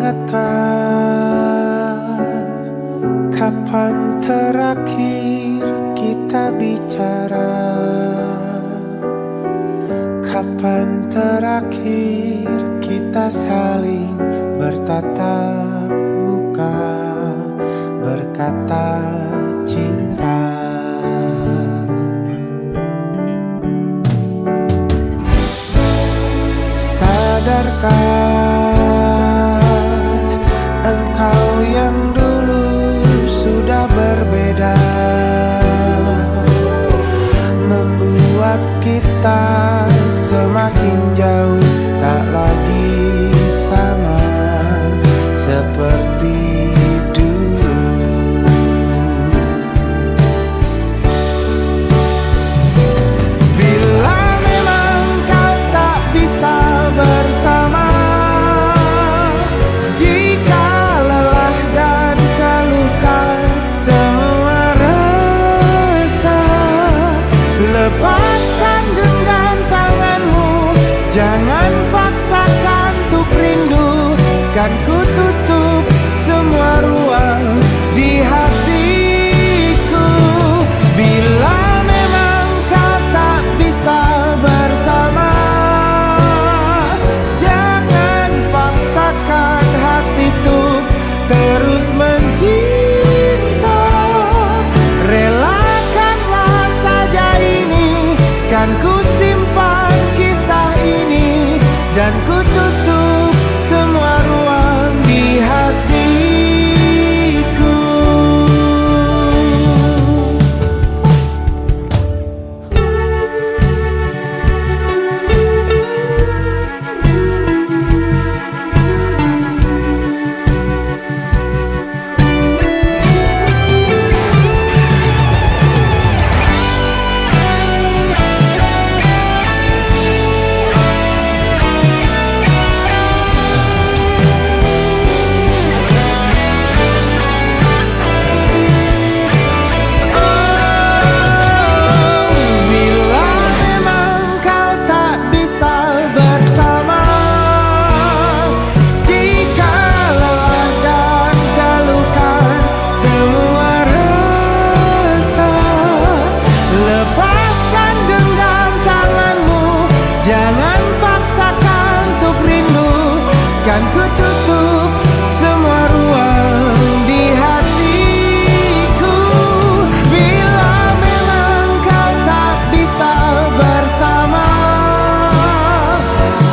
ingatkah kapan terakhir kita bicara? Kapan terakhir kita saling bertatap muka, berkata cinta? Sadarkah engkau yang dulu sudah berbeda, membuat kita semakin jauh, tak lagi sama seperti dulu. Bila memang kau tak bisa bersama, jika lelah dan keluhkan semua resah, lepaskan genggam tanganmu, jangan paksakan untuk rindu. Kan ku tutup semua ruang di hatiku. Bila memang kau tak bisa bersama, jangan paksakan hati tuh terus mencinta. Relakanlah saja ini, kan ku simpan kisah ini, dan ku tutup semua ruang di hatiku. Jangan paksakan untuk rindu, kan ku tutup semua ruang di hatiku. Bila memang kau tak bisa bersama,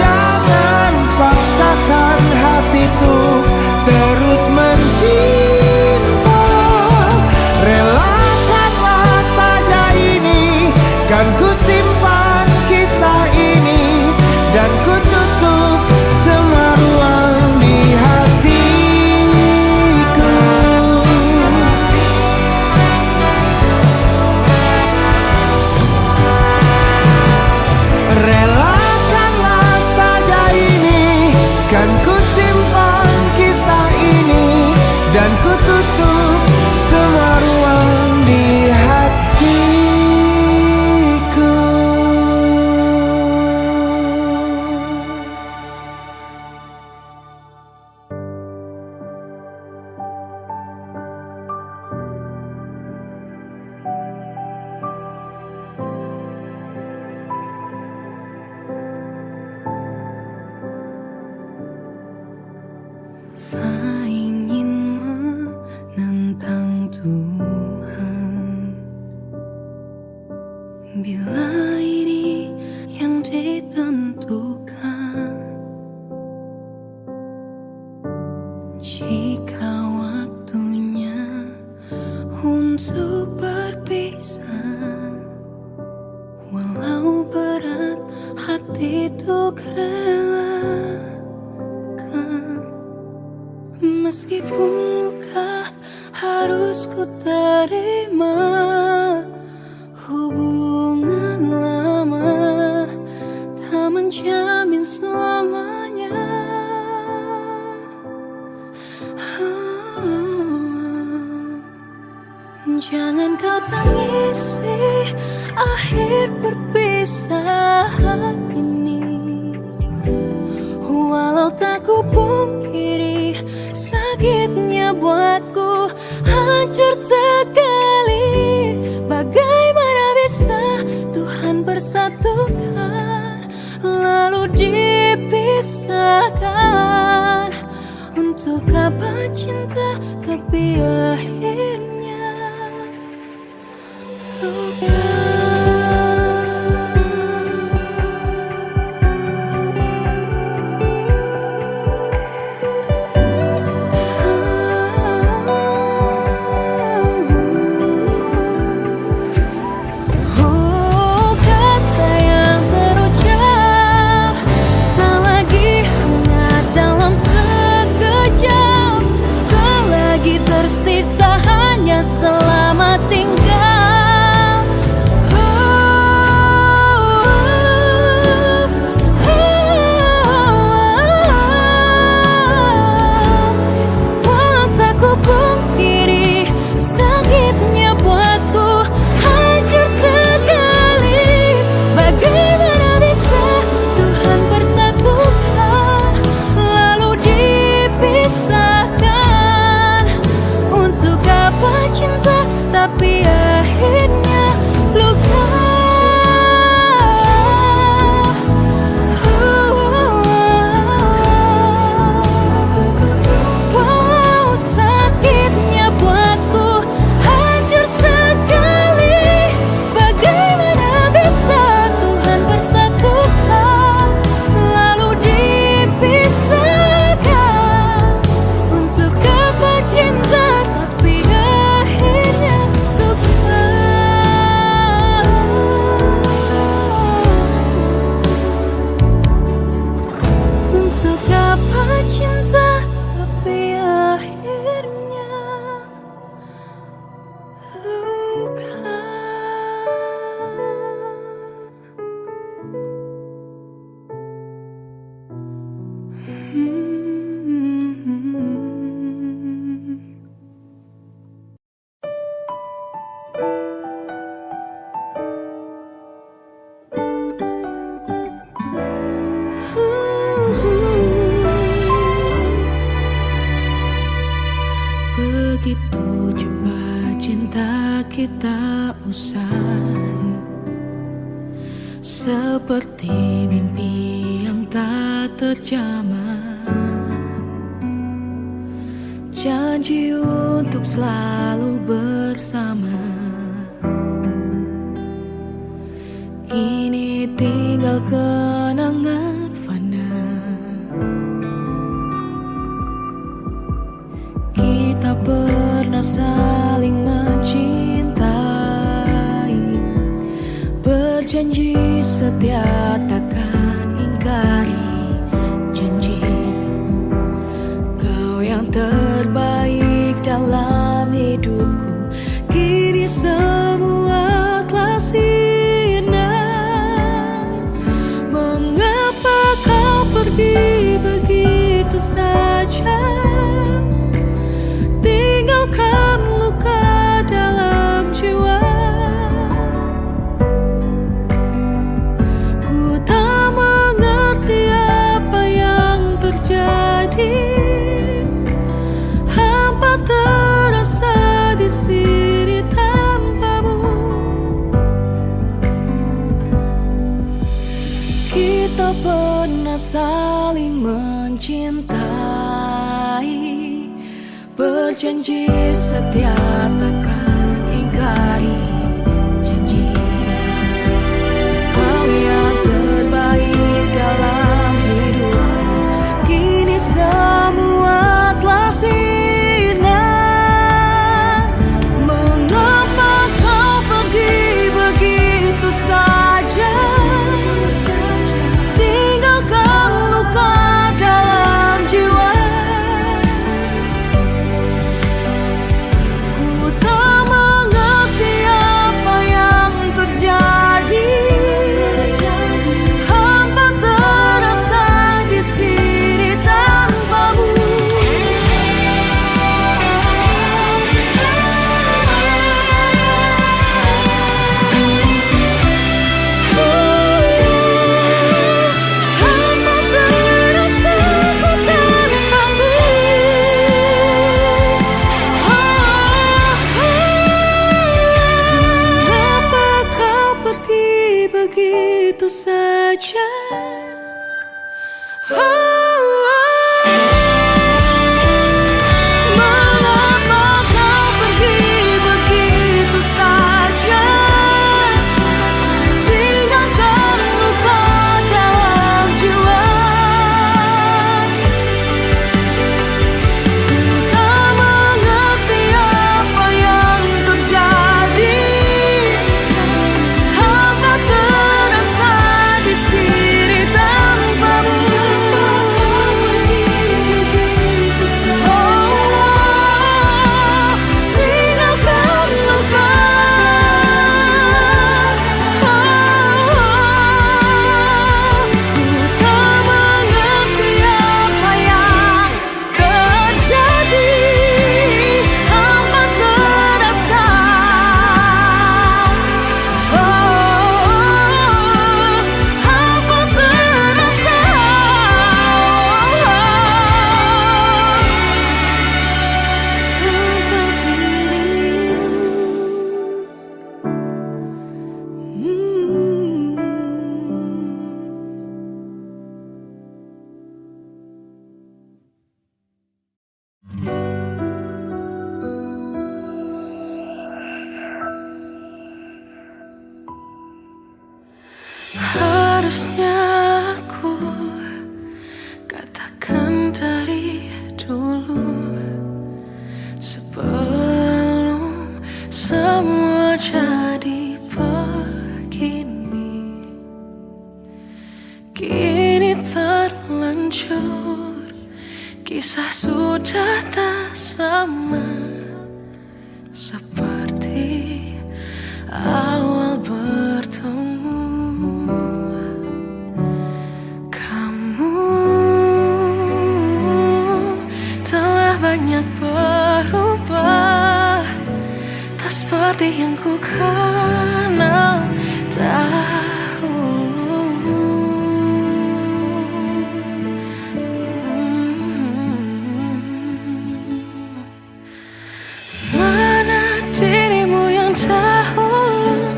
jangan paksakan hati tuh terus mencinta. Relakanlah saja ini, kan ku simpan kisah ini, dan ku tutup semua ruang di hatiku. Relakanlah saja ini, kan ku simpan kisah ini, dan ku tutup semua ruang di hatiku. Tak ingin menentang Tuhan, bila ini yang ditentukan. Jika waktunya untuk berpisah, walau berat hati untuk relakan. Meskipun luka harus ku terima, hubungan lama tak menjamin selamanya. Jangan kau tangisi akhir perpisahan ini, walau tak ku pungkiri hancur sekali. Bagaimana bisa Tuhan persatukan lalu dipisahkan? Untuk apa cinta tapi akhirnya luka. Tersisa hanya selamat tinggal. Walau tak ku pungkiri, sakitnya buatku hancur sekali. Bagaimana bisa Tuhan persatukan lalu dipisahkan? Untuk apa cinta tapi akhirnya luka. Wow, sakitnya buatku hancur sekali. Bagaimana bisa Tuhan persatukan lalu dipisahkan? Untuk apa cinta tapi akhirnya luka. Untuk apa cinta tapi akhirnya luka. Begitu cepat cinta kita usai, seperti mimpi yang tak terjamah. Janji untuk selalu bersama, kini tinggal kenangan fana. Kita pernah saling mencintai, berjanji setia takkan ingkari janji. Kau yang terbaik dalam hidupku, kini semua telah sirna. Mengapa kau pergi begitu saja? Tinggalkan luka dalam jiwa. Ku tak mengerti apa yang terjadi. Hampa terasa di sini tanpamu. Kita pernah saling mencintai, berjanji setia takkan ingkari janji. Kau yang terbaik dalam hidupku, kini semua telah sirna. Mengapa kau pergi begitu saja? Tinggalkan luka dalam jiwa. Ku tak Mengapa kau pergi begitu saja, tinggalkan luka dalam jiwa. Ku tak mengerti apa yang terjadi, hamba terasa di sini tanpamu. Tinggalkan luka. Ku tak mengerti apa yang terjadi, hamba terasa. Hamba terasa tanpa harusnya aku katakan dari dulu, sebelum semua jadi begini. Kini terlanjur, kisah sudah tak sama seperti awal bertemu. Kamu telah banyak berubah, tak seperti yang ku kenal dahulu. Mana dirimu yang dahulu,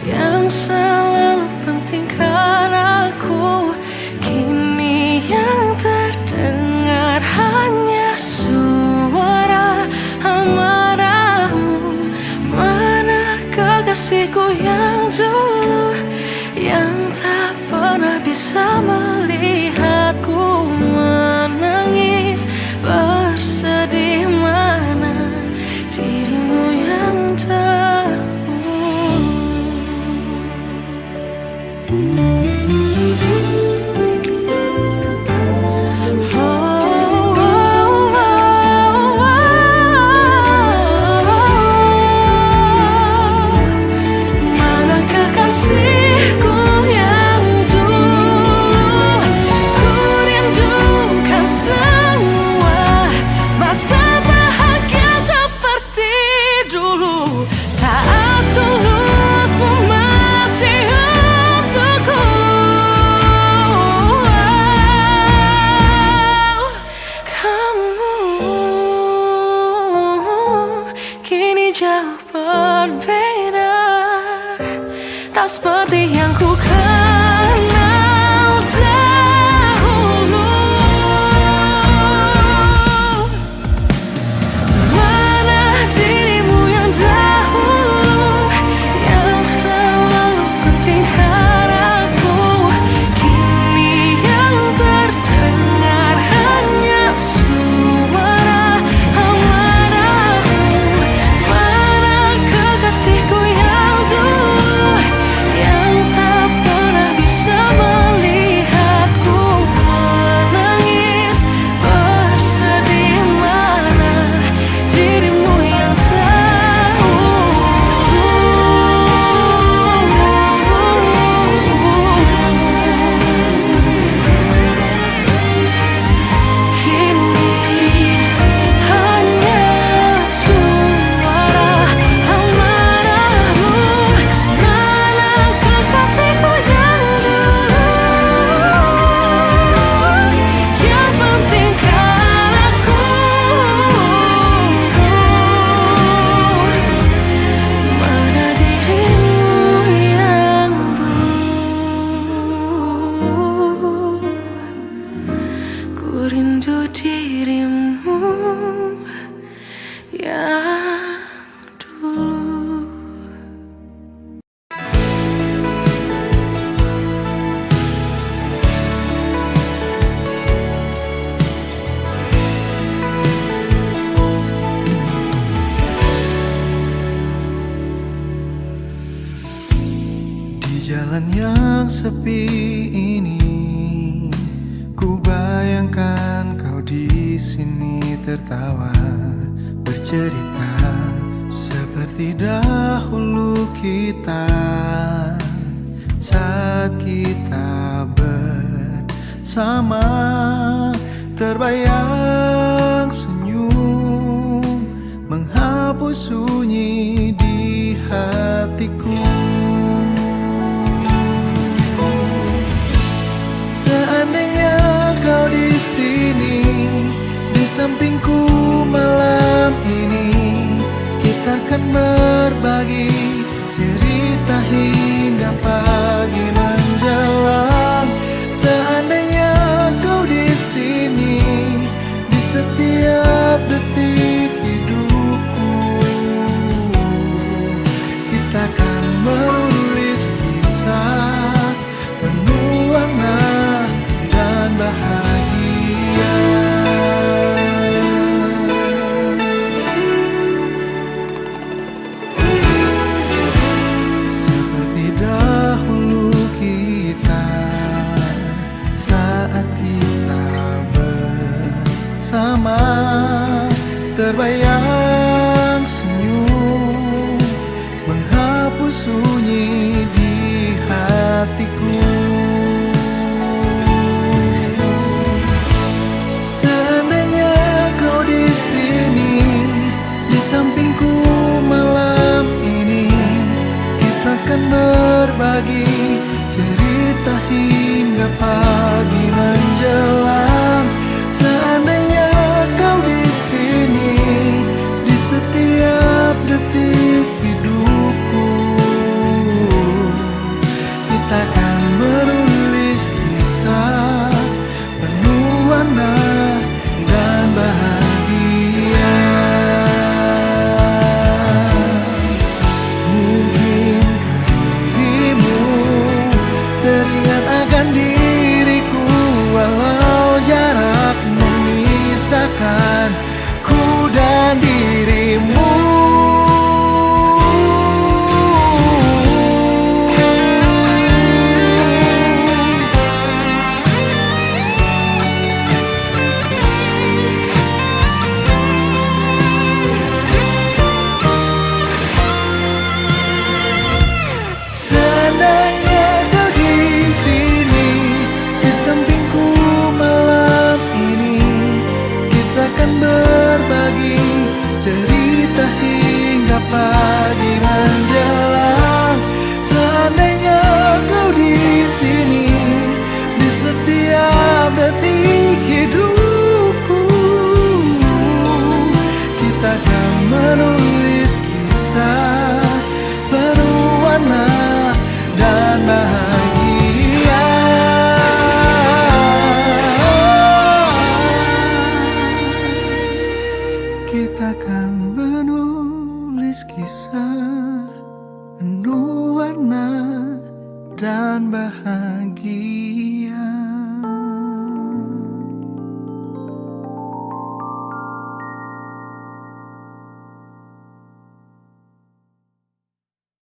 yang selalu pentingkan aku, kini yang terdengar hanya suara amarahmu. Mana kekasihku yang dulu, yang sepi ini, ku bayangkan kau di sini tertawa, bercerita seperti dahulu kita saat kita bersama. Terbayang senyum menghapus sunyi di hatiku. Seandainya kau di sini, di sampingku malam ini, kita akan berbagi cerita hingga pagi menjelang. Seandainya kau di sini, di setiap detik hidupku, kita akan menulis kisah penuh warna dan bahagia. Seperti dahulu kita saat kita bersama, terbayang senyum menghapus sunyi di hatiku. Seandainya kau di sini, di sampingku malam ini, kita akan berbagi cerita hingga pagi menjelang. Seandainya kau di sini, di setiap detik hidupku, kita akan menulis kisah penuh warna dan bahagia. Mungkin dirimu teringat akan diriku, walau jarak memisahkan ku dan dirimu. Seandainya kau di sini, di sampingku malam ini, kita akan berbagi cerita hingga pagi menjelang. Seandainya kau di sini, di setiap detik hidupku, kita akan menulis kisah penuh warna dan bahagia. Kita akan menulis kisah penuh warna dan bahagia.